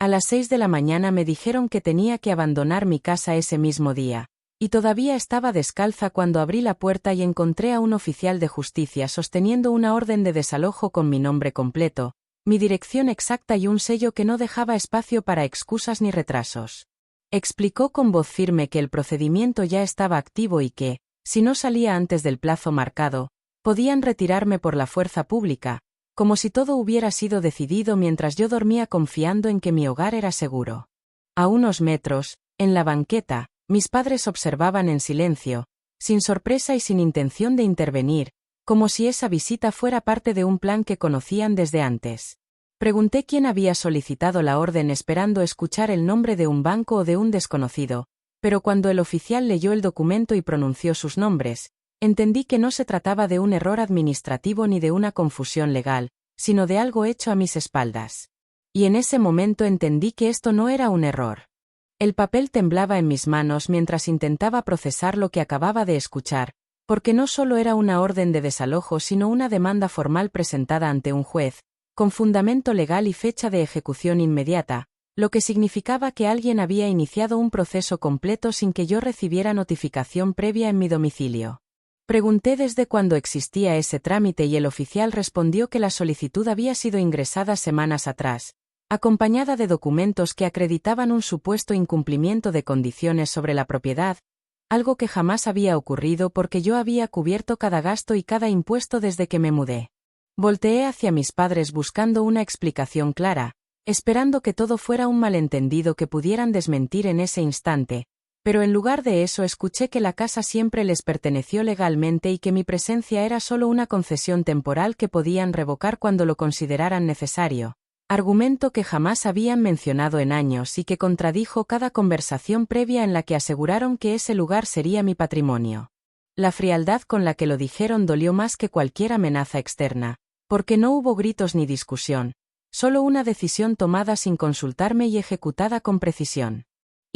A las 6 de la mañana me dijeron que tenía que abandonar mi casa ese mismo día, y todavía estaba descalza cuando abrí la puerta y encontré a un oficial de justicia sosteniendo una orden de desalojo con mi nombre completo, mi dirección exacta y un sello que no dejaba espacio para excusas ni retrasos. Explicó con voz firme que el procedimiento ya estaba activo y que, si no salía antes del plazo marcado, podían retirarme por la fuerza pública, como si todo hubiera sido decidido mientras yo dormía confiando en que mi hogar era seguro. A unos metros, en la banqueta, mis padres observaban en silencio, sin sorpresa y sin intención de intervenir, como si esa visita fuera parte de un plan que conocían desde antes. Pregunté quién había solicitado la orden esperando escuchar el nombre de un banco o de un desconocido, pero cuando el oficial leyó el documento y pronunció sus nombres, entendí que no se trataba de un error administrativo ni de una confusión legal, sino de algo hecho a mis espaldas. Y en ese momento entendí que esto no era un error. El papel temblaba en mis manos mientras intentaba procesar lo que acababa de escuchar, porque no solo era una orden de desalojo sino una demanda formal presentada ante un juez, con fundamento legal y fecha de ejecución inmediata, lo que significaba que alguien había iniciado un proceso completo sin que yo recibiera notificación previa en mi domicilio. Pregunté desde cuándo existía ese trámite y el oficial respondió que la solicitud había sido ingresada semanas atrás, acompañada de documentos que acreditaban un supuesto incumplimiento de condiciones sobre la propiedad, algo que jamás había ocurrido porque yo había cubierto cada gasto y cada impuesto desde que me mudé. Volteé hacia mis padres buscando una explicación clara, esperando que todo fuera un malentendido que pudieran desmentir en ese instante, pero en lugar de eso escuché que la casa siempre les perteneció legalmente y que mi presencia era solo una concesión temporal que podían revocar cuando lo consideraran necesario, argumento que jamás habían mencionado en años y que contradijo cada conversación previa en la que aseguraron que ese lugar sería mi patrimonio. La frialdad con la que lo dijeron dolió más que cualquier amenaza externa, porque no hubo gritos ni discusión, solo una decisión tomada sin consultarme y ejecutada con precisión.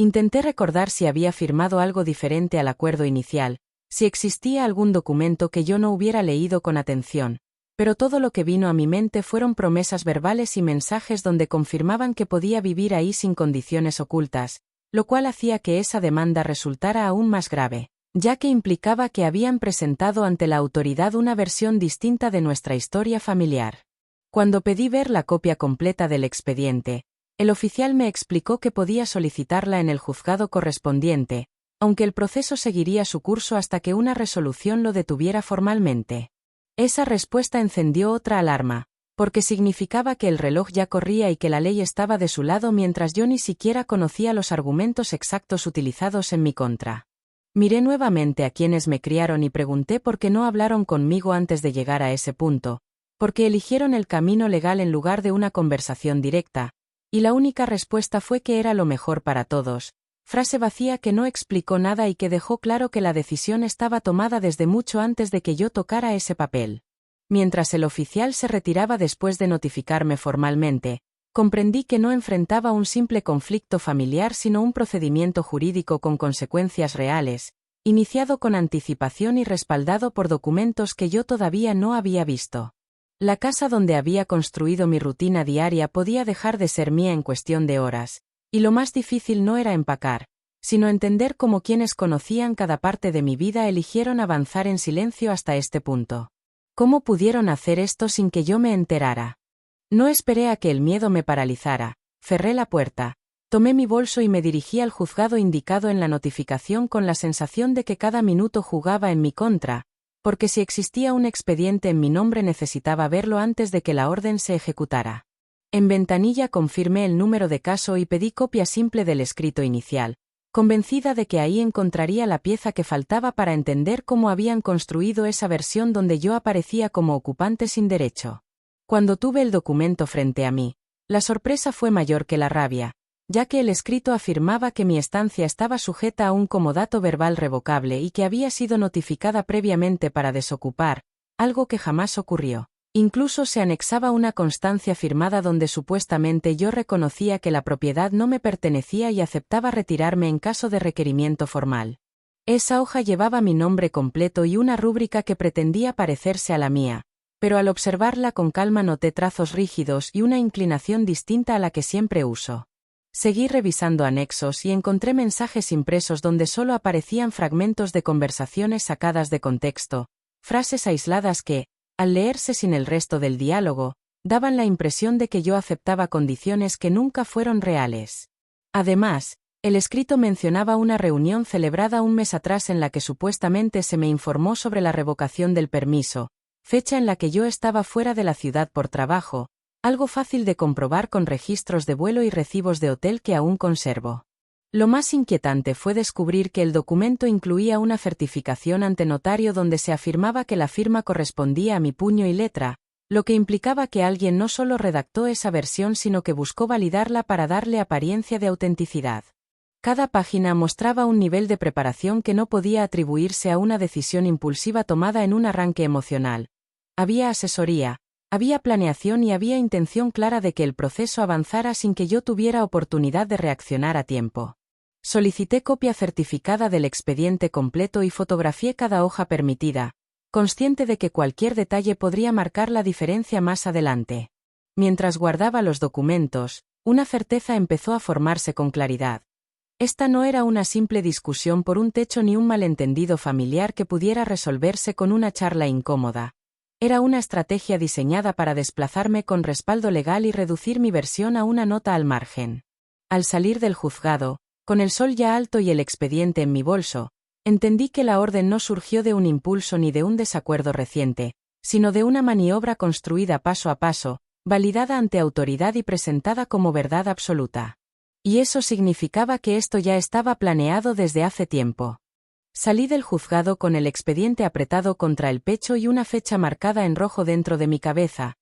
Intenté recordar si había firmado algo diferente al acuerdo inicial, si existía algún documento que yo no hubiera leído con atención, pero todo lo que vino a mi mente fueron promesas verbales y mensajes donde confirmaban que podía vivir ahí sin condiciones ocultas, lo cual hacía que esa demanda resultara aún más grave, ya que implicaba que habían presentado ante la autoridad una versión distinta de nuestra historia familiar. Cuando pedí ver la copia completa del expediente, el oficial me explicó que podía solicitarla en el juzgado correspondiente, aunque el proceso seguiría su curso hasta que una resolución lo detuviera formalmente. Esa respuesta encendió otra alarma, porque significaba que el reloj ya corría y que la ley estaba de su lado mientras yo ni siquiera conocía los argumentos exactos utilizados en mi contra. Miré nuevamente a quienes me criaron y pregunté por qué no hablaron conmigo antes de llegar a ese punto, porque eligieron el camino legal en lugar de una conversación directa, y la única respuesta fue que era lo mejor para todos, frase vacía que no explicó nada y que dejó claro que la decisión estaba tomada desde mucho antes de que yo tocara ese papel. Mientras el oficial se retiraba después de notificarme formalmente, comprendí que no enfrentaba un simple conflicto familiar sino un procedimiento jurídico con consecuencias reales, iniciado con anticipación y respaldado por documentos que yo todavía no había visto. La casa donde había construido mi rutina diaria podía dejar de ser mía en cuestión de horas, y lo más difícil no era empacar, sino entender cómo quienes conocían cada parte de mi vida eligieron avanzar en silencio hasta este punto. ¿Cómo pudieron hacer esto sin que yo me enterara? No esperé a que el miedo me paralizara, cerré la puerta, tomé mi bolso y me dirigí al juzgado indicado en la notificación con la sensación de que cada minuto jugaba en mi contra, porque si existía un expediente en mi nombre necesitaba verlo antes de que la orden se ejecutara. En ventanilla confirmé el número de caso y pedí copia simple del escrito inicial, convencida de que ahí encontraría la pieza que faltaba para entender cómo habían construido esa versión donde yo aparecía como ocupante sin derecho. Cuando tuve el documento frente a mí, la sorpresa fue mayor que la rabia, ya que el escrito afirmaba que mi estancia estaba sujeta a un comodato verbal revocable y que había sido notificada previamente para desocupar, algo que jamás ocurrió. Incluso se anexaba una constancia firmada donde supuestamente yo reconocía que la propiedad no me pertenecía y aceptaba retirarme en caso de requerimiento formal. Esa hoja llevaba mi nombre completo y una rúbrica que pretendía parecerse a la mía, pero al observarla con calma noté trazos rígidos y una inclinación distinta a la que siempre uso. Seguí revisando anexos y encontré mensajes impresos donde solo aparecían fragmentos de conversaciones sacadas de contexto, frases aisladas que, al leerse sin el resto del diálogo, daban la impresión de que yo aceptaba condiciones que nunca fueron reales. Además, el escrito mencionaba una reunión celebrada un mes atrás en la que supuestamente se me informó sobre la revocación del permiso, fecha en la que yo estaba fuera de la ciudad por trabajo, algo fácil de comprobar con registros de vuelo y recibos de hotel que aún conservo. Lo más inquietante fue descubrir que el documento incluía una certificación ante notario donde se afirmaba que la firma correspondía a mi puño y letra, lo que implicaba que alguien no solo redactó esa versión sino que buscó validarla para darle apariencia de autenticidad. Cada página mostraba un nivel de preparación que no podía atribuirse a una decisión impulsiva tomada en un arranque emocional. Había asesoría, había planeación y había intención clara de que el proceso avanzara sin que yo tuviera oportunidad de reaccionar a tiempo. Solicité copia certificada del expediente completo y fotografié cada hoja permitida, consciente de que cualquier detalle podría marcar la diferencia más adelante. Mientras guardaba los documentos, una certeza empezó a formarse con claridad. Esta no era una simple discusión por un techo ni un malentendido familiar que pudiera resolverse con una charla incómoda. Era una estrategia diseñada para desplazarme con respaldo legal y reducir mi versión a una nota al margen. Al salir del juzgado, con el sol ya alto y el expediente en mi bolso, entendí que la orden no surgió de un impulso ni de un desacuerdo reciente, sino de una maniobra construida paso a paso, validada ante autoridad y presentada como verdad absoluta. Y eso significaba que esto ya estaba planeado desde hace tiempo. Salí del juzgado con el expediente apretado contra el pecho y una fecha marcada en rojo dentro de mi cabeza.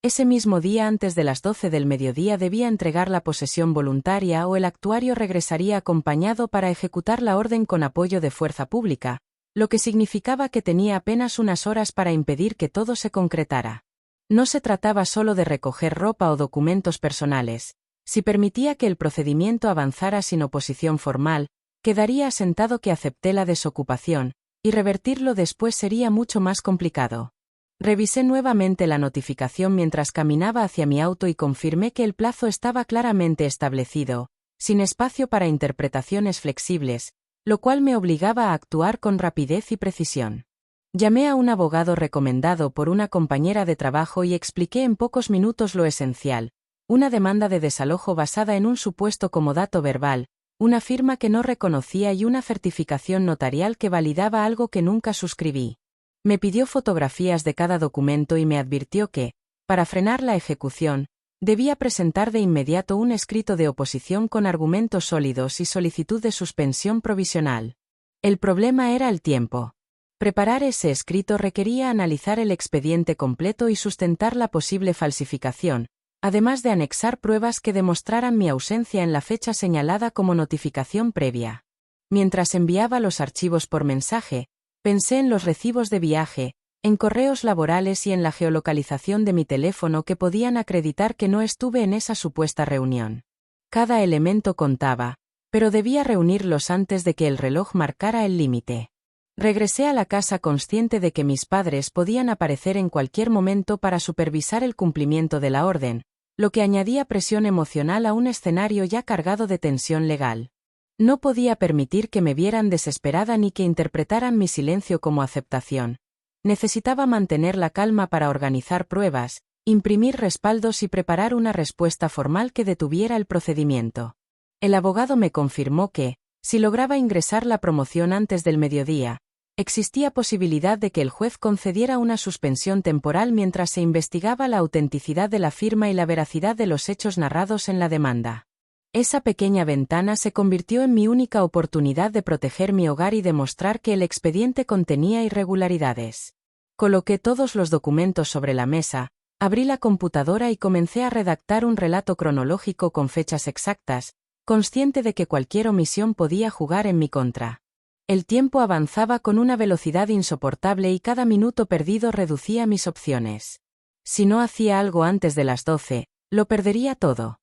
Ese mismo día antes de las 12 del mediodía debía entregar la posesión voluntaria o el actuario regresaría acompañado para ejecutar la orden con apoyo de fuerza pública, lo que significaba que tenía apenas unas horas para impedir que todo se concretara. No se trataba solo de recoger ropa o documentos personales. Si permitía que el procedimiento avanzara sin oposición formal, quedaría asentado que acepté la desocupación, y revertirlo después sería mucho más complicado. Revisé nuevamente la notificación mientras caminaba hacia mi auto y confirmé que el plazo estaba claramente establecido, sin espacio para interpretaciones flexibles, lo cual me obligaba a actuar con rapidez y precisión. Llamé a un abogado recomendado por una compañera de trabajo y expliqué en pocos minutos lo esencial. Una demanda de desalojo basada en un supuesto comodato verbal, una firma que no reconocía y una certificación notarial que validaba algo que nunca suscribí. Me pidió fotografías de cada documento y me advirtió que, para frenar la ejecución, debía presentar de inmediato un escrito de oposición con argumentos sólidos y solicitud de suspensión provisional. El problema era el tiempo. Preparar ese escrito requería analizar el expediente completo y sustentar la posible falsificación, además de anexar pruebas que demostraran mi ausencia en la fecha señalada como notificación previa. Mientras enviaba los archivos por mensaje, pensé en los recibos de viaje, en correos laborales y en la geolocalización de mi teléfono que podían acreditar que no estuve en esa supuesta reunión. Cada elemento contaba, pero debía reunirlos antes de que el reloj marcara el límite. Regresé a la casa consciente de que mis padres podían aparecer en cualquier momento para supervisar el cumplimiento de la orden, lo que añadía presión emocional a un escenario ya cargado de tensión legal. No podía permitir que me vieran desesperada ni que interpretaran mi silencio como aceptación. Necesitaba mantener la calma para organizar pruebas, imprimir respaldos y preparar una respuesta formal que detuviera el procedimiento. El abogado me confirmó que, si lograba ingresar la promoción antes del mediodía, existía posibilidad de que el juez concediera una suspensión temporal mientras se investigaba la autenticidad de la firma y la veracidad de los hechos narrados en la demanda. Esa pequeña ventana se convirtió en mi única oportunidad de proteger mi hogar y demostrar que el expediente contenía irregularidades. Coloqué todos los documentos sobre la mesa, abrí la computadora y comencé a redactar un relato cronológico con fechas exactas, consciente de que cualquier omisión podía jugar en mi contra. El tiempo avanzaba con una velocidad insoportable y cada minuto perdido reducía mis opciones. Si no hacía algo antes de las 12, lo perdería todo.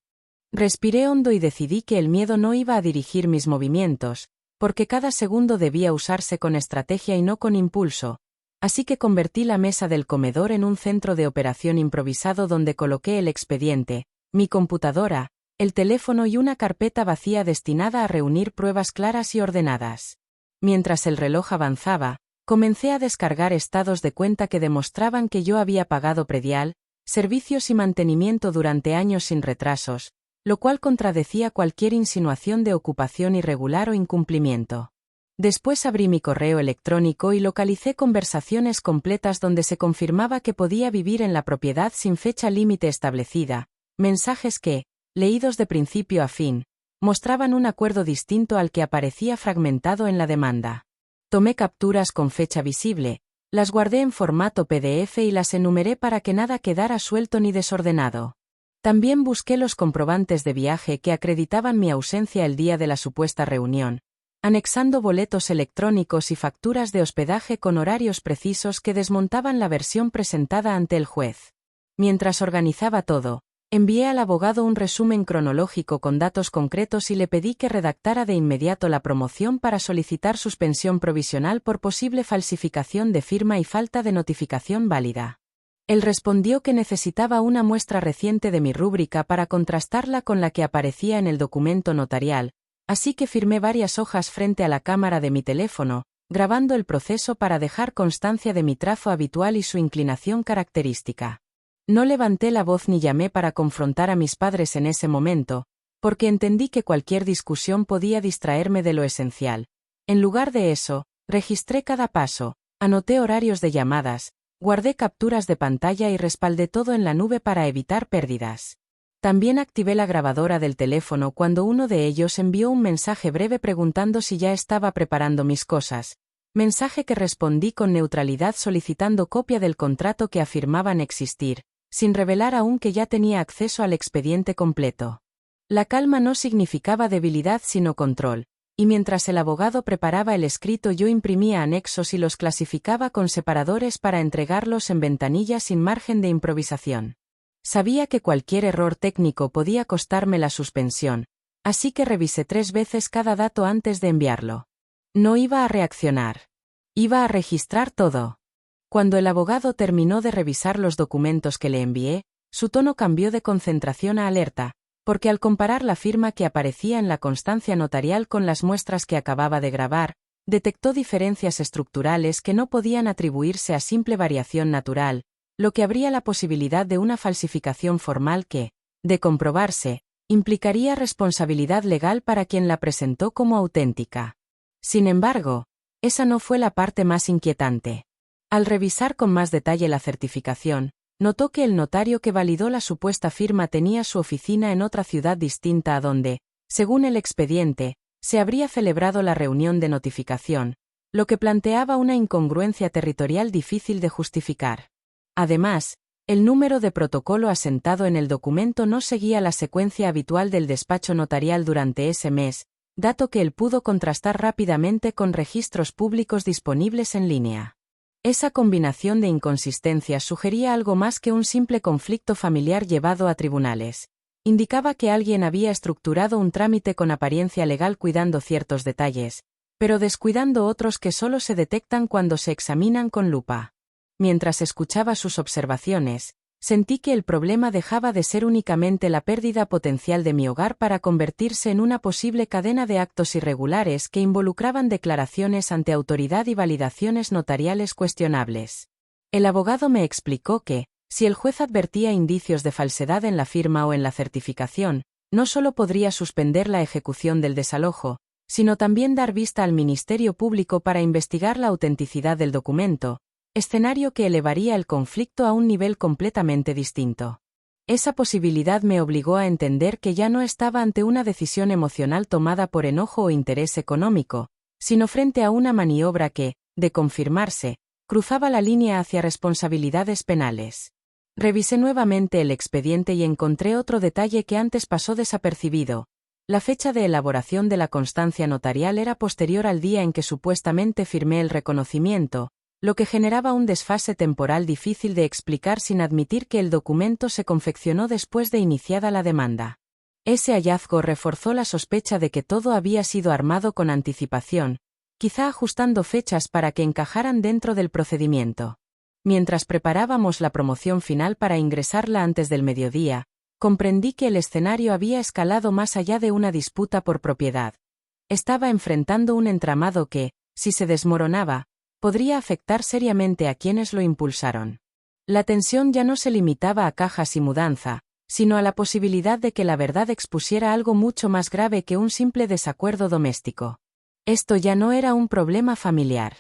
Respiré hondo y decidí que el miedo no iba a dirigir mis movimientos, porque cada segundo debía usarse con estrategia y no con impulso, así que convertí la mesa del comedor en un centro de operación improvisado donde coloqué el expediente, mi computadora, el teléfono y una carpeta vacía destinada a reunir pruebas claras y ordenadas. Mientras el reloj avanzaba, comencé a descargar estados de cuenta que demostraban que yo había pagado predial, servicios y mantenimiento durante años sin retrasos, lo cual contradecía cualquier insinuación de ocupación irregular o incumplimiento. Después abrí mi correo electrónico y localicé conversaciones completas donde se confirmaba que podía vivir en la propiedad sin fecha límite establecida, mensajes que, leídos de principio a fin, mostraban un acuerdo distinto al que aparecía fragmentado en la demanda. Tomé capturas con fecha visible, las guardé en formato PDF y las enumeré para que nada quedara suelto ni desordenado. También busqué los comprobantes de viaje que acreditaban mi ausencia el día de la supuesta reunión, anexando boletos electrónicos y facturas de hospedaje con horarios precisos que desmontaban la versión presentada ante el juez. Mientras organizaba todo, envié al abogado un resumen cronológico con datos concretos y le pedí que redactara de inmediato la promoción para solicitar suspensión provisional por posible falsificación de firma y falta de notificación válida. Él respondió que necesitaba una muestra reciente de mi rúbrica para contrastarla con la que aparecía en el documento notarial, así que firmé varias hojas frente a la cámara de mi teléfono, grabando el proceso para dejar constancia de mi trazo habitual y su inclinación característica. No levanté la voz ni llamé para confrontar a mis padres en ese momento, porque entendí que cualquier discusión podía distraerme de lo esencial. En lugar de eso, registré cada paso, anoté horarios de llamadas, guardé capturas de pantalla y respaldé todo en la nube para evitar pérdidas. También activé la grabadora del teléfono cuando uno de ellos envió un mensaje breve preguntando si ya estaba preparando mis cosas, mensaje que respondí con neutralidad solicitando copia del contrato que afirmaban existir, sin revelar aún que ya tenía acceso al expediente completo. La calma no significaba debilidad sino control, y mientras el abogado preparaba el escrito yo imprimía anexos y los clasificaba con separadores para entregarlos en ventanillas sin margen de improvisación. Sabía que cualquier error técnico podía costarme la suspensión, así que revisé 3 veces cada dato antes de enviarlo. No iba a reaccionar. Iba a registrar todo. Cuando el abogado terminó de revisar los documentos que le envié, su tono cambió de concentración a alerta, porque al comparar la firma que aparecía en la constancia notarial con las muestras que acababa de grabar, detectó diferencias estructurales que no podían atribuirse a simple variación natural, lo que abría la posibilidad de una falsificación formal que, de comprobarse, implicaría responsabilidad legal para quien la presentó como auténtica. Sin embargo, esa no fue la parte más inquietante. Al revisar con más detalle la certificación, notó que el notario que validó la supuesta firma tenía su oficina en otra ciudad distinta a donde, según el expediente, se habría celebrado la reunión de notificación, lo que planteaba una incongruencia territorial difícil de justificar. Además, el número de protocolo asentado en el documento no seguía la secuencia habitual del despacho notarial durante ese mes, dato que él pudo contrastar rápidamente con registros públicos disponibles en línea. Esa combinación de inconsistencias sugería algo más que un simple conflicto familiar llevado a tribunales. Indicaba que alguien había estructurado un trámite con apariencia legal cuidando ciertos detalles, pero descuidando otros que solo se detectan cuando se examinan con lupa. Mientras escuchaba sus observaciones, sentí que el problema dejaba de ser únicamente la pérdida potencial de mi hogar para convertirse en una posible cadena de actos irregulares que involucraban declaraciones ante autoridad y validaciones notariales cuestionables. El abogado me explicó que, si el juez advertía indicios de falsedad en la firma o en la certificación, no solo podría suspender la ejecución del desalojo, sino también dar vista al Ministerio Público para investigar la autenticidad del documento, escenario que elevaría el conflicto a un nivel completamente distinto. Esa posibilidad me obligó a entender que ya no estaba ante una decisión emocional tomada por enojo o interés económico, sino frente a una maniobra que, de confirmarse, cruzaba la línea hacia responsabilidades penales. Revisé nuevamente el expediente y encontré otro detalle que antes pasó desapercibido. La fecha de elaboración de la constancia notarial era posterior al día en que supuestamente firmé el reconocimiento, lo que generaba un desfase temporal difícil de explicar sin admitir que el documento se confeccionó después de iniciada la demanda. Ese hallazgo reforzó la sospecha de que todo había sido armado con anticipación, quizá ajustando fechas para que encajaran dentro del procedimiento. Mientras preparábamos la promoción final para ingresarla antes del mediodía, comprendí que el escenario había escalado más allá de una disputa por propiedad. Estaba enfrentando un entramado que, si se desmoronaba, podría afectar seriamente a quienes lo impulsaron. La tensión ya no se limitaba a cajas y mudanza, sino a la posibilidad de que la verdad expusiera algo mucho más grave que un simple desacuerdo doméstico. Esto ya no era un problema familiar.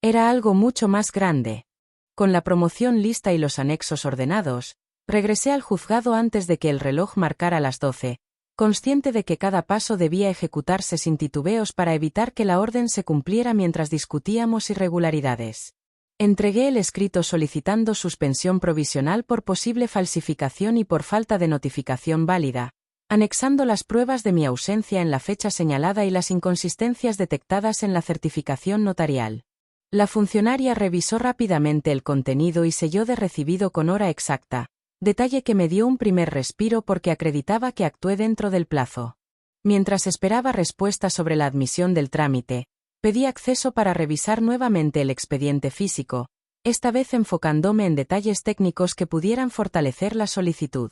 Era algo mucho más grande. Con la promoción lista y los anexos ordenados, regresé al juzgado antes de que el reloj marcara las 12, consciente de que cada paso debía ejecutarse sin titubeos para evitar que la orden se cumpliera mientras discutíamos irregularidades. Entregué el escrito solicitando suspensión provisional por posible falsificación y por falta de notificación válida, anexando las pruebas de mi ausencia en la fecha señalada y las inconsistencias detectadas en la certificación notarial. La funcionaria revisó rápidamente el contenido y selló de recibido con hora exacta, detalle que me dio un primer respiro porque acreditaba que actué dentro del plazo. Mientras esperaba respuesta sobre la admisión del trámite, pedí acceso para revisar nuevamente el expediente físico, esta vez enfocándome en detalles técnicos que pudieran fortalecer la solicitud.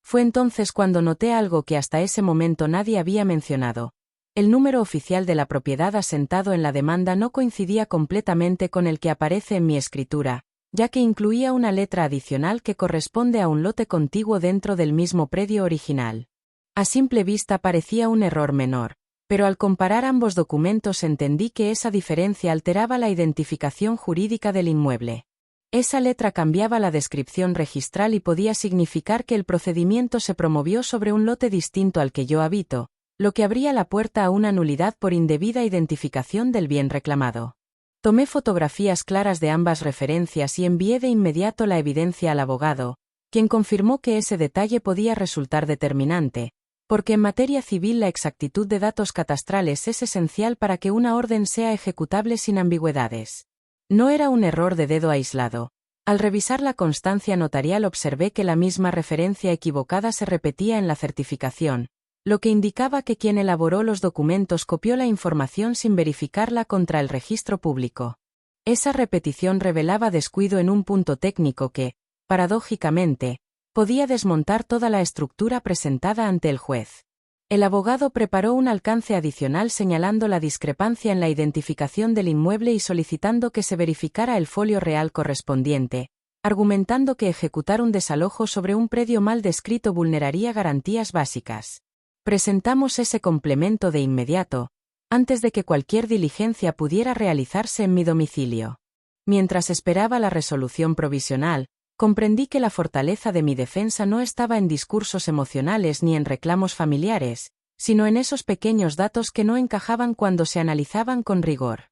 Fue entonces cuando noté algo que hasta ese momento nadie había mencionado. El número oficial de la propiedad asentado en la demanda no coincidía completamente con el que aparece en mi escritura, ya que incluía una letra adicional que corresponde a un lote contiguo dentro del mismo predio original. A simple vista parecía un error menor, pero al comparar ambos documentos entendí que esa diferencia alteraba la identificación jurídica del inmueble. Esa letra cambiaba la descripción registral y podía significar que el procedimiento se promovió sobre un lote distinto al que yo habito, lo que abría la puerta a una nulidad por indebida identificación del bien reclamado. Tomé fotografías claras de ambas referencias y envié de inmediato la evidencia al abogado, quien confirmó que ese detalle podía resultar determinante, porque en materia civil la exactitud de datos catastrales es esencial para que una orden sea ejecutable sin ambigüedades. No era un error de dedo aislado. Al revisar la constancia notarial observé que la misma referencia equivocada se repetía en la certificación, lo que indicaba que quien elaboró los documentos copió la información sin verificarla contra el registro público. Esa repetición revelaba descuido en un punto técnico que, paradójicamente, podía desmontar toda la estructura presentada ante el juez. El abogado preparó un alcance adicional señalando la discrepancia en la identificación del inmueble y solicitando que se verificara el folio real correspondiente, argumentando que ejecutar un desalojo sobre un predio mal descrito vulneraría garantías básicas. Presentamos ese complemento de inmediato, antes de que cualquier diligencia pudiera realizarse en mi domicilio. Mientras esperaba la resolución provisional, comprendí que la fortaleza de mi defensa no estaba en discursos emocionales ni en reclamos familiares, sino en esos pequeños datos que no encajaban cuando se analizaban con rigor.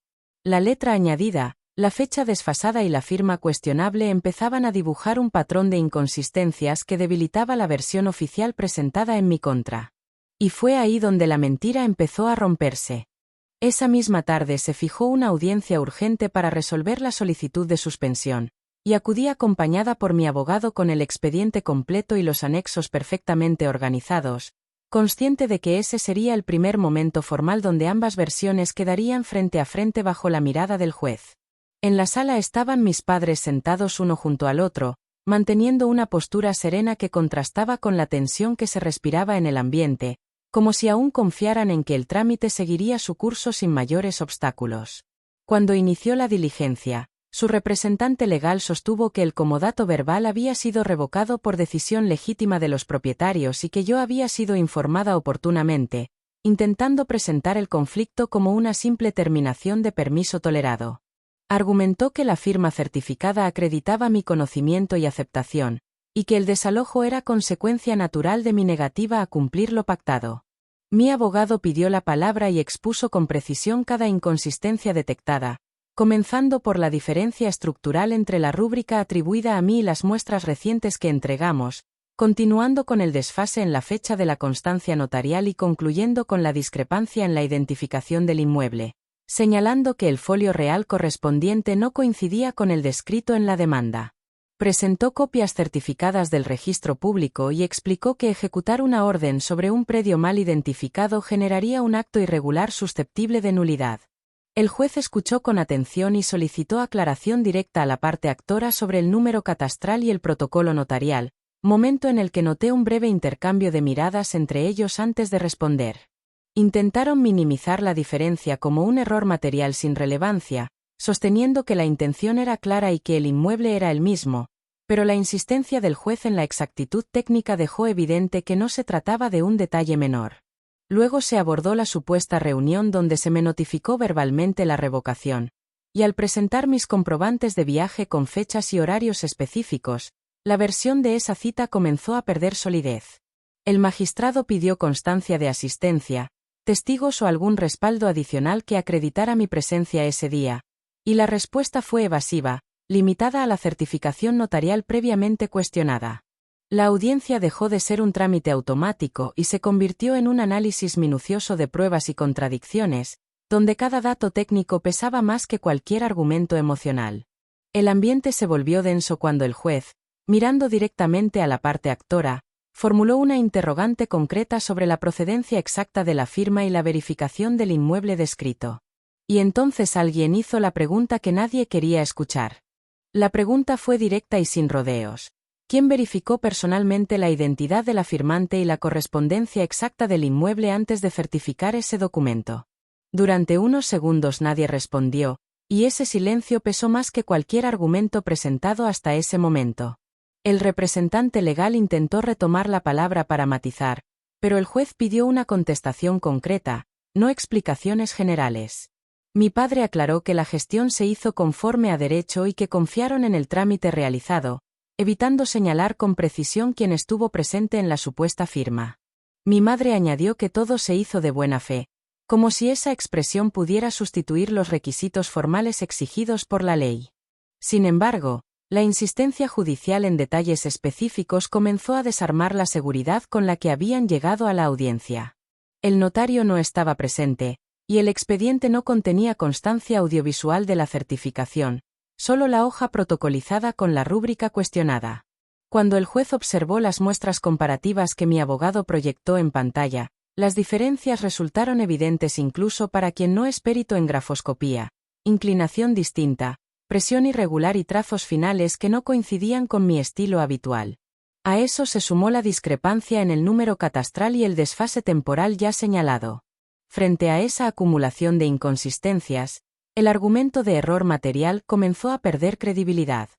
La letra añadida, la fecha desfasada y la firma cuestionable empezaban a dibujar un patrón de inconsistencias que debilitaba la versión oficial presentada en mi contra. Y fue ahí donde la mentira empezó a romperse. Esa misma tarde se fijó una audiencia urgente para resolver la solicitud de suspensión, y acudí acompañada por mi abogado con el expediente completo y los anexos perfectamente organizados, consciente de que ese sería el primer momento formal donde ambas versiones quedarían frente a frente bajo la mirada del juez. En la sala estaban mis padres sentados uno junto al otro, manteniendo una postura serena que contrastaba con la tensión que se respiraba en el ambiente, como si aún confiaran en que el trámite seguiría su curso sin mayores obstáculos. Cuando inició la diligencia, su representante legal sostuvo que el comodato verbal había sido revocado por decisión legítima de los propietarios y que yo había sido informada oportunamente, intentando presentar el conflicto como una simple terminación de permiso tolerado. Argumentó que la firma certificada acreditaba mi conocimiento y aceptación, y que el desalojo era consecuencia natural de mi negativa a cumplir lo pactado. Mi abogado pidió la palabra y expuso con precisión cada inconsistencia detectada, comenzando por la diferencia estructural entre la rúbrica atribuida a mí y las muestras recientes que entregamos, continuando con el desfase en la fecha de la constancia notarial y concluyendo con la discrepancia en la identificación del inmueble, señalando que el folio real correspondiente no coincidía con el descrito en la demanda. Presentó copias certificadas del registro público y explicó que ejecutar una orden sobre un predio mal identificado generaría un acto irregular susceptible de nulidad. El juez escuchó con atención y solicitó aclaración directa a la parte actora sobre el número catastral y el protocolo notarial, momento en el que noté un breve intercambio de miradas entre ellos antes de responder. Intentaron minimizar la diferencia como un error material sin relevancia, sosteniendo que la intención era clara y que el inmueble era el mismo, pero la insistencia del juez en la exactitud técnica dejó evidente que no se trataba de un detalle menor. Luego se abordó la supuesta reunión donde se me notificó verbalmente la revocación, y al presentar mis comprobantes de viaje con fechas y horarios específicos, la versión de esa cita comenzó a perder solidez. El magistrado pidió constancia de asistencia, testigos o algún respaldo adicional que acreditara mi presencia ese día, y la respuesta fue evasiva, limitada a la certificación notarial previamente cuestionada. La audiencia dejó de ser un trámite automático y se convirtió en un análisis minucioso de pruebas y contradicciones, donde cada dato técnico pesaba más que cualquier argumento emocional. El ambiente se volvió denso cuando el juez, mirando directamente a la parte actora, formuló una interrogante concreta sobre la procedencia exacta de la firma y la verificación del inmueble descrito. Y entonces alguien hizo la pregunta que nadie quería escuchar. La pregunta fue directa y sin rodeos. ¿Quién verificó personalmente la identidad de la firmante y la correspondencia exacta del inmueble antes de certificar ese documento? Durante unos segundos nadie respondió, y ese silencio pesó más que cualquier argumento presentado hasta ese momento. El representante legal intentó retomar la palabra para matizar, pero el juez pidió una contestación concreta, no explicaciones generales. Mi padre aclaró que la gestión se hizo conforme a derecho y que confiaron en el trámite realizado, evitando señalar con precisión quién estuvo presente en la supuesta firma. Mi madre añadió que todo se hizo de buena fe, como si esa expresión pudiera sustituir los requisitos formales exigidos por la ley. Sin embargo, la insistencia judicial en detalles específicos comenzó a desarmar la seguridad con la que habían llegado a la audiencia. El notario no estaba presente, y el expediente no contenía constancia audiovisual de la certificación, solo la hoja protocolizada con la rúbrica cuestionada. Cuando el juez observó las muestras comparativas que mi abogado proyectó en pantalla, las diferencias resultaron evidentes incluso para quien no es perito en grafoscopía: inclinación distinta, presión irregular y trazos finales que no coincidían con mi estilo habitual. A eso se sumó la discrepancia en el número catastral y el desfase temporal ya señalado. Frente a esa acumulación de inconsistencias, el argumento de error material comenzó a perder credibilidad.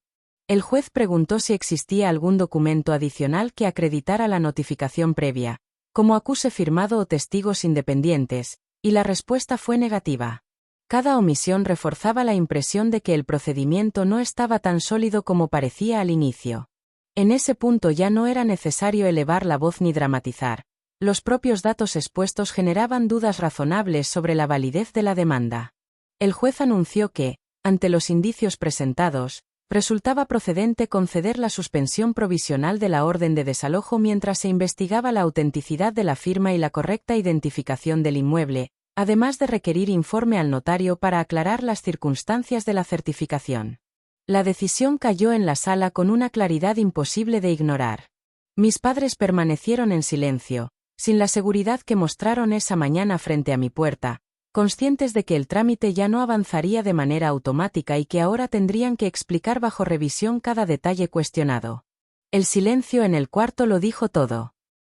El juez preguntó si existía algún documento adicional que acreditara la notificación previa, como acuse firmado o testigos independientes, y la respuesta fue negativa. Cada omisión reforzaba la impresión de que el procedimiento no estaba tan sólido como parecía al inicio. En ese punto ya no era necesario elevar la voz ni dramatizar. Los propios datos expuestos generaban dudas razonables sobre la validez de la demanda. El juez anunció que, ante los indicios presentados, resultaba procedente conceder la suspensión provisional de la orden de desalojo mientras se investigaba la autenticidad de la firma y la correcta identificación del inmueble, además de requerir informe al notario para aclarar las circunstancias de la certificación. La decisión cayó en la sala con una claridad imposible de ignorar. Mis padres permanecieron en silencio, sin la seguridad que mostraron esa mañana frente a mi puerta, conscientes de que el trámite ya no avanzaría de manera automática y que ahora tendrían que explicar bajo revisión cada detalle cuestionado. El silencio en el cuarto lo dijo todo.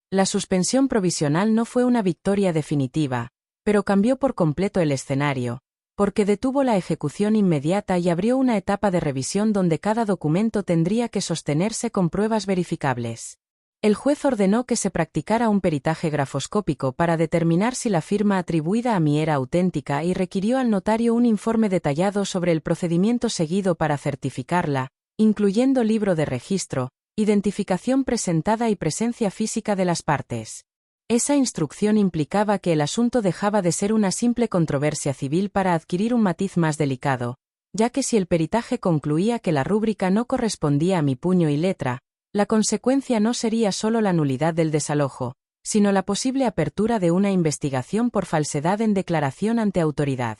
La suspensión provisional no fue una victoria definitiva, pero cambió por completo el escenario, porque detuvo la ejecución inmediata y abrió una etapa de revisión donde cada documento tendría que sostenerse con pruebas verificables. El juez ordenó que se practicara un peritaje grafoscópico para determinar si la firma atribuida a mí era auténtica y requirió al notario un informe detallado sobre el procedimiento seguido para certificarla, incluyendo libro de registro, identificación presentada y presencia física de las partes. Esa instrucción implicaba que el asunto dejaba de ser una simple controversia civil para adquirir un matiz más delicado, ya que si el peritaje concluía que la rúbrica no correspondía a mi puño y letra, la consecuencia no sería solo la nulidad del desalojo, sino la posible apertura de una investigación por falsedad en declaración ante autoridad.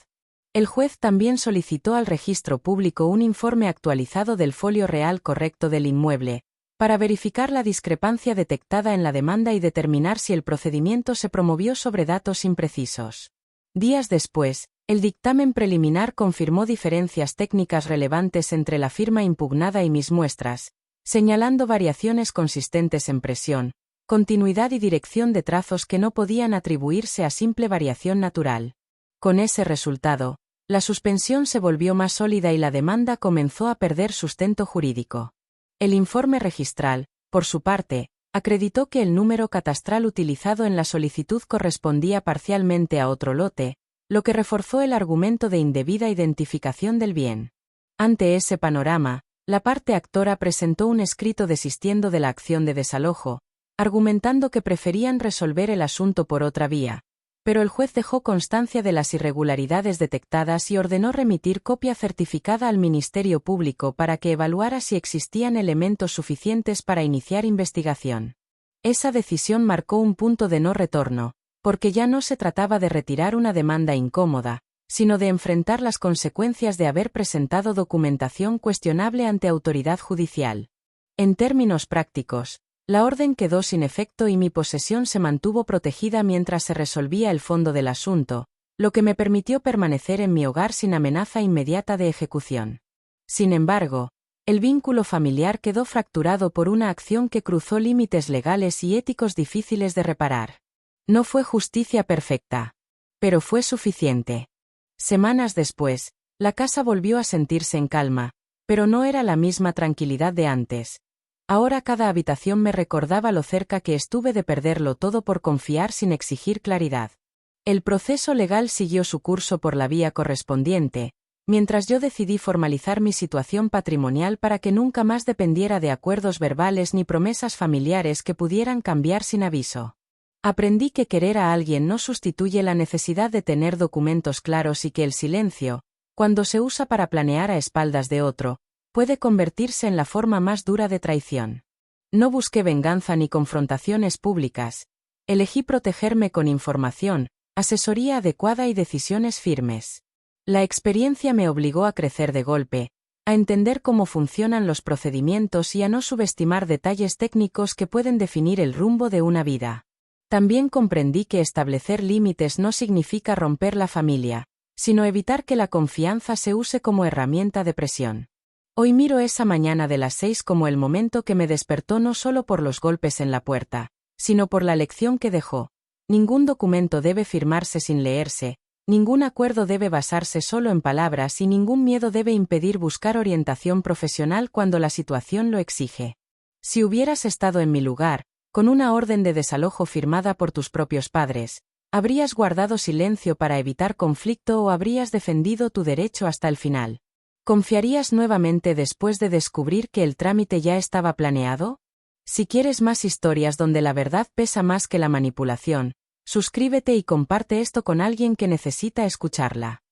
El juez también solicitó al registro público un informe actualizado del folio real correcto del inmueble, para verificar la discrepancia detectada en la demanda y determinar si el procedimiento se promovió sobre datos imprecisos. Días después, el dictamen preliminar confirmó diferencias técnicas relevantes entre la firma impugnada y mis muestras, señalando variaciones consistentes en presión, continuidad y dirección de trazos que no podían atribuirse a simple variación natural. Con ese resultado, la suspensión se volvió más sólida y la demanda comenzó a perder sustento jurídico. El informe registral, por su parte, acreditó que el número catastral utilizado en la solicitud correspondía parcialmente a otro lote, lo que reforzó el argumento de indebida identificación del bien. Ante ese panorama, la parte actora presentó un escrito desistiendo de la acción de desalojo, argumentando que preferían resolver el asunto por otra vía, pero el juez dejó constancia de las irregularidades detectadas y ordenó remitir copia certificada al Ministerio Público para que evaluara si existían elementos suficientes para iniciar investigación. Esa decisión marcó un punto de no retorno, porque ya no se trataba de retirar una demanda incómoda, sino de enfrentar las consecuencias de haber presentado documentación cuestionable ante autoridad judicial. En términos prácticos, la orden quedó sin efecto y mi posesión se mantuvo protegida mientras se resolvía el fondo del asunto, lo que me permitió permanecer en mi hogar sin amenaza inmediata de ejecución. Sin embargo, el vínculo familiar quedó fracturado por una acción que cruzó límites legales y éticos difíciles de reparar. No fue justicia perfecta, pero fue suficiente. Semanas después, la casa volvió a sentirse en calma, pero no era la misma tranquilidad de antes. Ahora cada habitación me recordaba lo cerca que estuve de perderlo todo por confiar sin exigir claridad. El proceso legal siguió su curso por la vía correspondiente, mientras yo decidí formalizar mi situación patrimonial para que nunca más dependiera de acuerdos verbales ni promesas familiares que pudieran cambiar sin aviso. Aprendí que querer a alguien no sustituye la necesidad de tener documentos claros y que el silencio, cuando se usa para planear a espaldas de otro, puede convertirse en la forma más dura de traición. No busqué venganza ni confrontaciones públicas. Elegí protegerme con información, asesoría adecuada y decisiones firmes. La experiencia me obligó a crecer de golpe, a entender cómo funcionan los procedimientos y a no subestimar detalles técnicos que pueden definir el rumbo de una vida. También comprendí que establecer límites no significa romper la familia, sino evitar que la confianza se use como herramienta de presión. Hoy miro esa mañana de las 6 como el momento que me despertó no solo por los golpes en la puerta, sino por la lección que dejó. Ningún documento debe firmarse sin leerse, ningún acuerdo debe basarse solo en palabras y ningún miedo debe impedir buscar orientación profesional cuando la situación lo exige. Si hubieras estado en mi lugar, con una orden de desalojo firmada por tus propios padres, ¿habrías guardado silencio para evitar conflicto o habrías defendido tu derecho hasta el final? ¿Confiarías nuevamente después de descubrir que el trámite ya estaba planeado? Si quieres más historias donde la verdad pesa más que la manipulación, suscríbete y comparte esto con alguien que necesita escucharla.